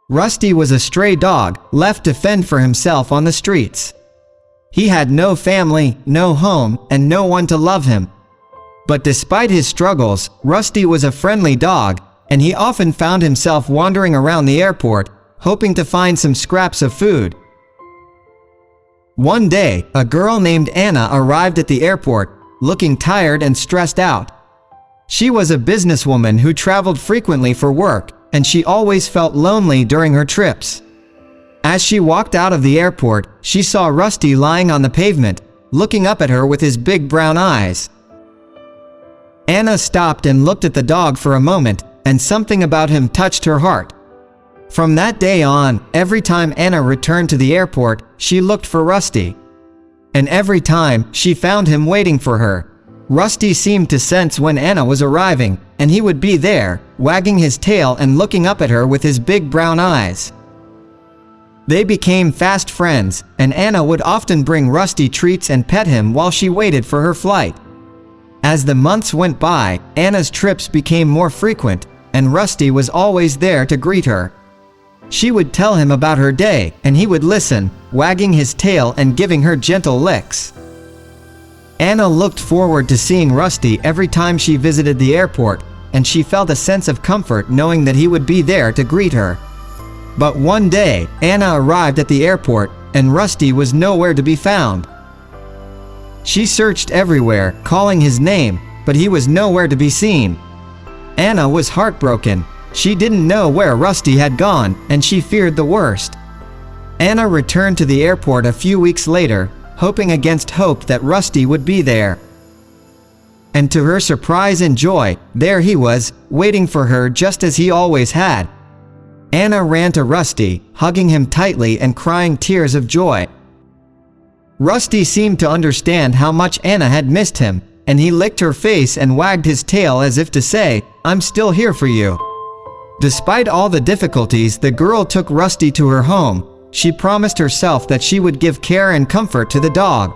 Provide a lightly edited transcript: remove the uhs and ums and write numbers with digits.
Rusty was a stray dog, left to fend for himself on the streets. He had no family, no home, and no one to love him. But despite his struggles, Rusty was a friendly dog, and he often found himself wandering around the airport, hoping to find some scraps of food. One day, a girl named Anna arrived at the airport, looking tired and stressed out. She was a businesswoman who traveled frequently for work, and she always felt lonely during her trips. As she walked out of the airport, she saw Rusty lying on the pavement, looking up at her with his big brown eyes. Anna stopped and looked at the dog for a moment, and something about him touched her heart. From that day on, every time Anna returned to the airport, she looked for Rusty. And every time, she found him waiting for her. Rusty seemed to sense when Anna was arriving, and he would be there, wagging his tail and looking up at her with his big brown eyes. They became fast friends, and Anna would often bring Rusty treats and pet him while she waited for her flight. As the months went by, Anna's trips became more frequent, and Rusty was always there to greet her. She would tell him about her day, and he would listen, wagging his tail and giving her gentle licks. Anna looked forward to seeing Rusty every time she visited the airport, and she felt a sense of comfort knowing that he would be there to greet her. But one day, Anna arrived at the airport, and Rusty was nowhere to be found. She searched everywhere, calling his name, but he was nowhere to be seen. Anna was heartbroken. She didn't know where Rusty had gone, and she feared the worst. Anna returned to the airport a few weeks later, hoping against hope that Rusty would be there. And to her surprise and joy, there he was, waiting for her just as he always had. Anna ran to Rusty, hugging him tightly and crying tears of joy. Rusty seemed to understand how much Anna had missed him, and he licked her face and wagged his tail as if to say, "I'm still here for you." Despite all the difficulties, the girl took Rusty to her home. She promised herself that she would give care and comfort to the dog.